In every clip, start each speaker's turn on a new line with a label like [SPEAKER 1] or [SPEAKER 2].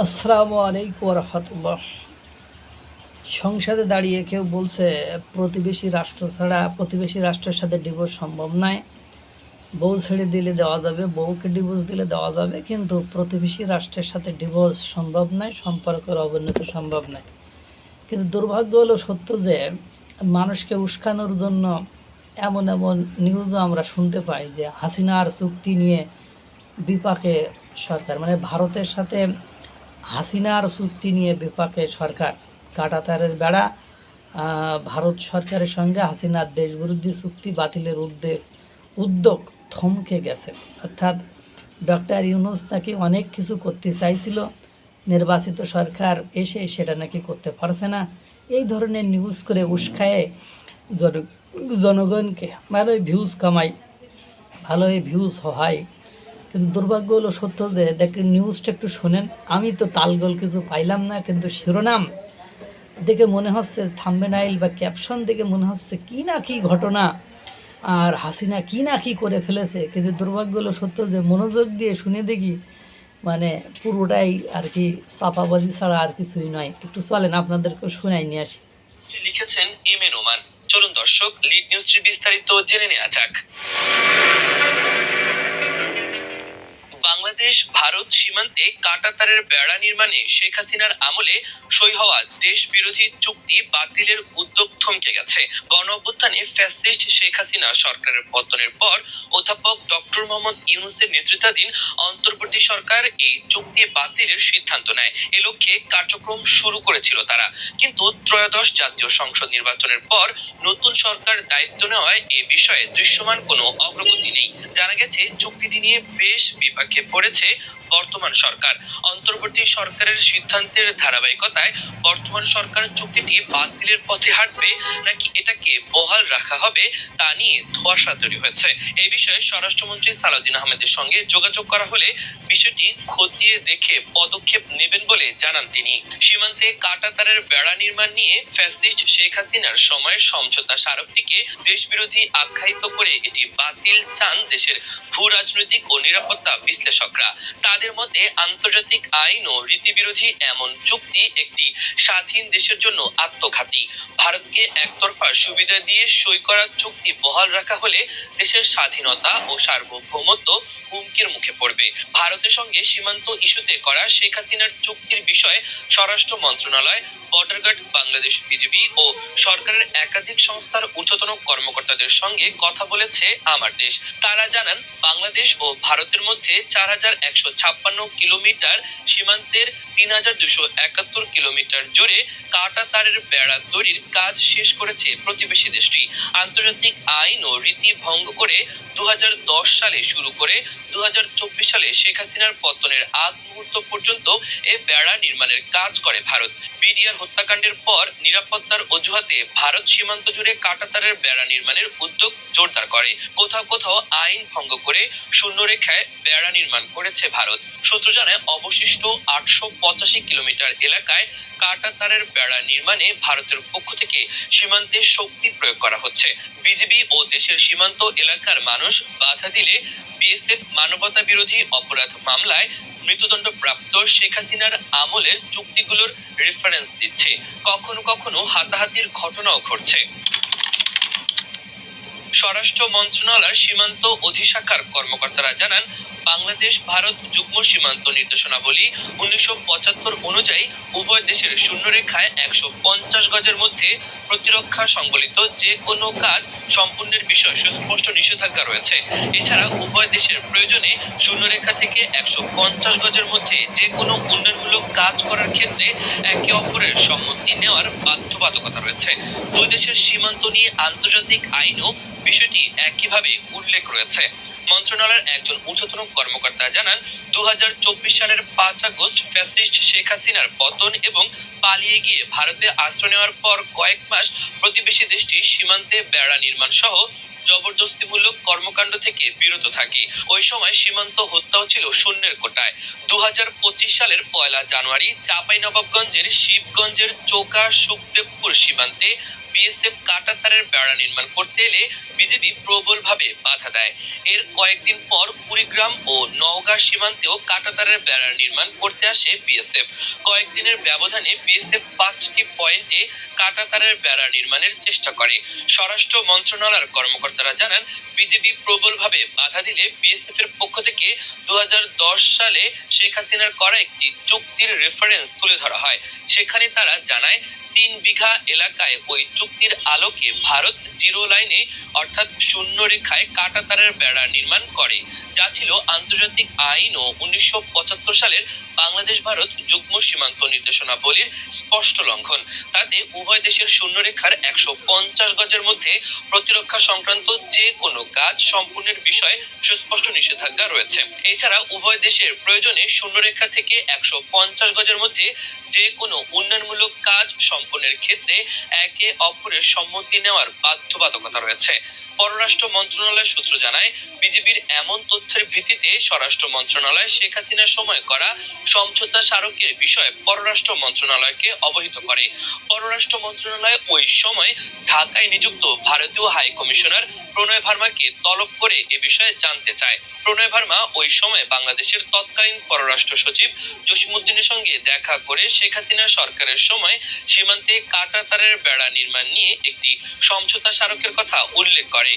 [SPEAKER 1] আসসালামু আলাইকুম রহমতুল্লাহ। সংসদে দাঁড়িয়ে কেউ বলছে প্রতিবেশী রাষ্ট্র ছাড়া প্রতিবেশী রাষ্ট্রের সাথে ডিভোর্স সম্ভব নয়। বউ ছেড়ে দিলে দেওয়া যাবে, বউকে ডিভোর্স দিলে দেওয়া যাবে, কিন্তু প্রতিবেশী রাষ্ট্রের সাথে ডিভোর্স সম্ভব নয়, সম্পর্কের অবনতি সম্ভব নয়। কিন্তু দুর্ভাগ্য হলো সত্য যে মানুষকে উস্কানোর জন্য এমন এমন নিউজও আমরা শুনতে পাই যে হাসিনার চুক্তি নিয়ে বিপাকে সরকার, মানে ভারতের সাথে হাসিনার চুক্তি নিয়ে বিপাকে সরকার। কাঁটাতারের বেড়া, ভারত সরকারের সঙ্গে হাসিনার দেশবিরোধী চুক্তি বাতিলের উদ্যোগ থমকে গেছে। অর্থাৎ ডক্টর ইউনূস নাকি অনেক কিছু করতে চাইছিল, নির্বাচিত সরকার এসে সেটা নাকি করতে পারছে না। এই ধরনের নিউজ করে উস্কায়ে জনগণকে ভালোই ভিউজ কামাই, ভালোই ভিউজ হয়। কিন্তু দুর্ভাগ্য হলো সত্য যে দেখেন, নিউজটা একটু শোনেন। আমি তো তালগোল কিছু পাইলাম না, কিন্তু শিরোনাম দেখে মনে হচ্ছে, থাম্বনেইল বা ক্যাপশন দেখে মনে হচ্ছে কি না কি ঘটনা, আর হাসিনা কি না কি করে ফেলেছে। কিন্তু দুর্ভাগ্য হলো সত্য যে মনোযোগ দিয়ে শুনে দেখি মানে পুরোটাই আর কি চাপাবাজি ছাড়া আর কিছুই নয়। একটু চলেন আপনাদেরকে শোনাই নিয়ে আসি।
[SPEAKER 2] লিখেছেন এম এ নোমান। চলুন দর্শক, লিড নিউজটির বিস্তারিত জেনে নেওয়া যাক। বাংলাদেশ ভারত সীমান্তে কাঁটাতারের বেড়া নির্মাণে শেখ হাসিনার আমলে সই হওয়া দেশ বিরোধী চুক্তি বাতিলের উদ্যোগ থমকে গেছে। গণ অভ্যুত্থানে ফ্যাসিস্ট শেখ হাসিনা সরকারের পতনের পর অধ্যাপক ডক্টর মোহাম্মদ ইউনূসের নেতৃত্বাধীন অন্তর্বর্তী সরকার এই চুক্তি বাতিলের সিদ্ধান্ত নেয়। এ লক্ষ্যে কার্যক্রম শুরু করেছিল তারা, কিন্তু ত্রয়োদশ জাতীয় সংসদ নির্বাচনের পর নতুন সরকার দায়িত্ব নেওয়ায় এ বিষয়ে দৃশ্যমান কোনো অগ্রগতি নেই। জানা গেছে, চুক্তিটি নিয়ে বেশ বিপাকে পড়েছে বর্তমান সরকার। অন্তর্বর্তী সরকারের সিদ্ধান্তের ধারাবাহিকতায় বর্তমান সরকার চুক্তিটি বাতিলের পথে হাঁটবে নাকি এটাকে বহাল রাখা হবে তা নিয়ে ধোঁয়াশা তৈরি হয়েছে। এই বিষয়ে স্বরাষ্ট্রমন্ত্রী সালাউদ্দিন আহমেদের সঙ্গে যোগাযোগ করা হলে বিষয়টি খতিয়ে দেখে পদক্ষেপ নেবেন বলে জানান তিনি। সীমান্তে কাঁটাতারের বেড়া নির্মাণ নিয়ে ফ্যাসিস্ট শেখ হাসিনার সময়ের সমঝোতা স্মারকটিকে দেশবিরোধী আখ্যায়িত করে এটি বাতিল চান দেশের ভূ রাজনৈতিক ও নিরাপত্তা বিশ্লেষকরা। তাদের মতে আন্তর্জাতিক আইন ও রীতিবিরোধী এমন চুক্তি একটি স্বাধীন দেশের জন্য আত্মঘাতী। ভারতকে একতরফা সুবিধা দিয়ে সই করা চুক্তি বহাল রাখা হলে দেশের স্বাধীনতা ও সার্বভৌমত্ব হুমকির মুখে পড়বে। ভারতের সঙ্গে সীমান্ত ইস্যুতে করা শেখ হাসিনার চুক্তির বিষয়ে স্বরাষ্ট্র মন্ত্রণালয়, বর্ডার গার্ড বাংলাদেশ, বিজিবি ও সরকারের একাধিক সংস্থার ঊর্ধ্বতন কর্মকর্তাদের সঙ্গে কথা বলেছে আমার দেশ। তারা জানান, বাংলাদেশ ও ভারতের মধ্যে 4156 কিলোমিটার সীমান্তের 3271 কিলোমিটার জুড়ে কাঁটাতারের বেড়া তৈরির কাজ শেষ করেছে প্রতিবেশী দেশটি। আন্তর্জাতিক আইন ও রীতি ভঙ্গ করে 2010 সালে শুরু করে 2024 সালে শেখ হাসিনার পতনের আগ মুহূর্ত পর্যন্ত এ বেড়া নির্মাণের কাজ করে ভারত। বিডিআর হত্যাকাণ্ডের পর নিরাপত্তার অজুহাতে ভারত সীমান্ত জুড়ে কাঁটাতারের বেড়া নির্মাণের উদ্যোগ জোরদার করে। কোথাও কোথাও আইন ভঙ্গ করে শূন্যরেখায় বেড়া নির্মাণ করেছে ভারত। সূত্র জানায়, অবশিষ্ট 885 কিলোমিটার এলাকায় কাঁটাতারের বেড়া নির্মাণে ভারতের পক্ষ থেকে সীমান্তে শক্তি প্রয়োগ করা হচ্ছে। বিজিবি ও দেশের সীমান্ত এলাকার মানুষ বাধা দিলে বিএসএফ মানবতা বিরোধী অপরাধ মামলায় মৃত্যুদণ্ডপ্রাপ্ত শেখ হাসিনার আমলের চুক্তিগুলোর রেফারেন্স দিচ্ছে। কখনো কখনো হাতাহাতির ঘটনাও ঘটছে। স্বরাষ্ট্র মন্ত্রণালয়ের সীমান্ত অধিশাখার কর্মকর্তারা জানান, বাংলাদেশ ভারত যুগ্ম সীমান্ত নির্দেশনাবলী 1975 অনুযায়ী উভয় দেশের শূন্যরেখায় 150 গজের মধ্যে প্রতিরক্ষা সংবলিত যে কোনো কাজ সম্পূর্ণের বিষয়ে সুস্পষ্ট নিষেধাজ্ঞা রয়েছে। এছাড়া উভয় দেশের প্রয়োজনে শূন্যরেখা থেকে 150 গজের মধ্যে যে কোনো উন্নয়নমূলক কাজ করার ক্ষেত্রে একে অপরের সম্মতি নেওয়ার বাধ্যবাধকতা রয়েছে। দুই দেশের সীমান্ত নিয়ে আন্তর্জাতিক আইনও বিষয়টি একইভাবে উল্লেখ রয়েছে। মন্ত্রণালয়ের একজন ঊর্ধ্বতন কর্মকর্তা জানান, 2024 সালের 5 আগস্ট ফ্যাসিস্ট শেখ হাসিনার পতন এবং পালিয়ে গিয়ে ভারতে আশ্রয় নেওয়ার পর কয়েক মাস প্রতিবেশী দেশটি সীমান্তে বেড়া নির্মাণ সহ জবরদস্তিমূলক কর্মকাণ্ড থেকে বিরত থাকে। ওই সময় সীমান্ত হত্যাও ছিল শূন্যের কোটায়। 2025 সালের 1 জানুয়ারি চাঁপাইনবাবগঞ্জের শিবগঞ্জের চোকা সুখদেবপুর সীমান্তে বিএসএফ কাঁটাতারের বেড়া নির্মাণ করতে এলে বিজেপি প্রবলভাবে বাধা দেয়। এর কয়েকদিন পর কুড়িগ্রাম ও নওগাঁ সীমান্তেও কাঁটাতারের বেড়া নির্মাণ করতে আসে বিএসএফ। কয়েকদিনের ব্যবধানে বিএসএফ 5টি পয়েন্টে কাঁটাতারের বেড়া নির্মাণের চেষ্টা করে। স্বরাষ্ট্র মন্ত্রণালয়ের কর্মকর্তারা জানান, বিজেপি প্রবলভাবে বাধা দিলে বিএসএফ এর পক্ষ থেকে 2010 সালে শেখ হাসিনার করা একটি চুক্তির রেফারেন্স তুলে ধরা হয়। সেখানে তারা জানায়, 3 বিঘা এলাকায় ওই চুক্তির আলোকে ভারত জিরো লাইনে অর্থাৎ শূন্য রেখায় কাঁটাতারের বেড়া নির্মাণ করে, যা ছিল আন্তর্জাতিক আইন ও 1975 সালের বাংলাদেশ ভারত যুগ্ম সীমান্ত নির্দেশনাবলীর স্পষ্ট লঙ্ঘন। তাতে উভয় দেশের শূন্যরেখার 150 গজের মধ্যে প্রতিরক্ষা সংক্রান্ত যে কোনো কাজ সম্পূর্ণের বিষয়ে সুস্পষ্ট নিষেধাজ্ঞা রয়েছে। এছাড়া উভয় দেশের প্রয়োজনে শূন্যরেখা থেকে 150 গজের মধ্যে যে কোনো উন্নয়নমূলক কাজ সম্পন্নের ক্ষেত্রে একে অপরের সম্মতি নেওয়ার বাধ্যবাধকতা রয়েছে। পররাষ্ট্র মন্ত্রণালয় সূত্র জানায়, বিজেপির এমন তথ্যের ভিত্তিতে স্বরাষ্ট্র মন্ত্রণালয় শেখ হাসিনার সময় করা সমঝোতা স্মারকের বিষয়ে পররাষ্ট্র মন্ত্রণালয়কে অবহিত করে। পররাষ্ট্র মন্ত্রণালয় ওই সময় ঢাকায় নিযুক্ত ভারতীয় হাই কমিশনার প্রণয় ভার্মাকে তলব করে এ বিষয়ে জানতে চায়। প্রণয় ভার্মা ওই সময় বাংলাদেশের তৎকালীন পররাষ্ট্র সচিব জসিমউদ্দিনের সঙ্গে দেখা করে শেখ হাসিনা সরকারের সময় সীমান্তে কাঁটাতারের বেড়া নির্মাণ নিয়ে একটি সমঝোতা স্মারকের কথা উল্লেখ করে।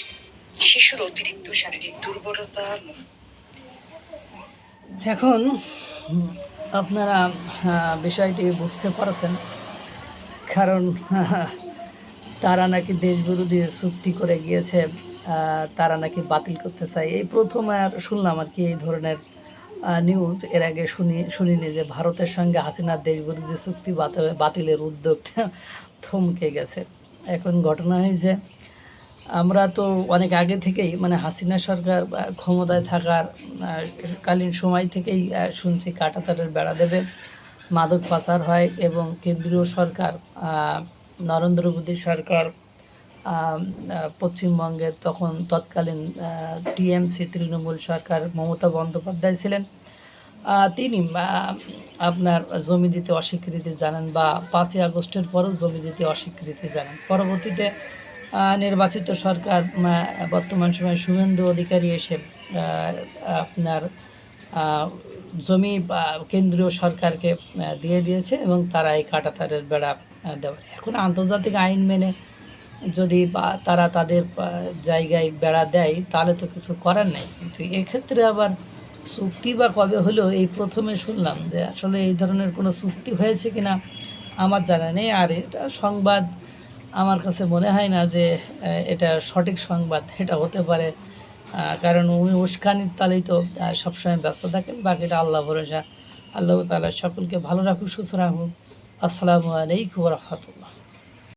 [SPEAKER 3] শিশুর অতিরিক্ত শারীরিক দুর্বলতা
[SPEAKER 1] এখন আপনারা বিষয়টি বুঝতে পারছেন, কারণ তারা নাকি দেশবিরোধী চুক্তি করে গিয়েছে, তারা নাকি বাতিল করতে চায়। এই প্রথম আর শুনলাম আর কি এই ধরনের নিউজ। এর আগে শুনিনি যে ভারতের সঙ্গে হাসিনার দেশবিরোধী চুক্তি বাতিলের উদ্যোগ থমকে গেছে। এখন ঘটনা হয়েছে, আমরা তো অনেক আগে থেকেই মানে হাসিনা সরকার ক্ষমতায় থাকার কালীন সময় থেকেই শুনছি কাঁটাতারের বেড়া দেবে, মাদক পাচার হয়, এবং কেন্দ্রীয় সরকার নরেন্দ্র মোদী সরকার পশ্চিমবঙ্গের তখন তৎকালীন টিএমসি তৃণমূল সরকার মমতা বন্দ্যোপাধ্যায় ছিলেন, তিনি আপনার জমি দিতে অস্বীকৃতি জানান বা 5ই আগস্টের পরও জমি দিতে অস্বীকৃতি জানান। পরবর্তীতে নির্বাচিত সরকার বর্তমান সময়ে শুভেন্দু অধিকারী এসে আপনার জমি কেন্দ্রীয় সরকারকে দিয়ে দিয়েছে এবং তারা এই কাঁটাতারের বেড়া দেওয়ার। এখন আন্তর্জাতিক আইন মেনে যদি তারা তাদের জায়গায় বেড়া দেয় তাহলে তো কিছু করার নেই, কিন্তু এক্ষেত্রে আবার চুক্তি বা কবে হলো এই প্রথমে শুনলাম। যে আসলে এই ধরনের কোনো চুক্তি হয়েছে কিনা আমার জানা নেই। আর এটা সংবাদ আমার কাছে মনে হয় না যে এটা সঠিক সংবাদ এটা হতে পারে, কারণ উনি উস্কানির তালেই তো সবসময় ব্যস্ত থাকেন। বাকিটা আল্লাহ ভরসা। আল্লাহ তাআলা সকলকে ভালো রাখুক, সুস্থ রাখুক। আসসালামু আলাইকুম ওয়া রাহমাতুল্লাহ।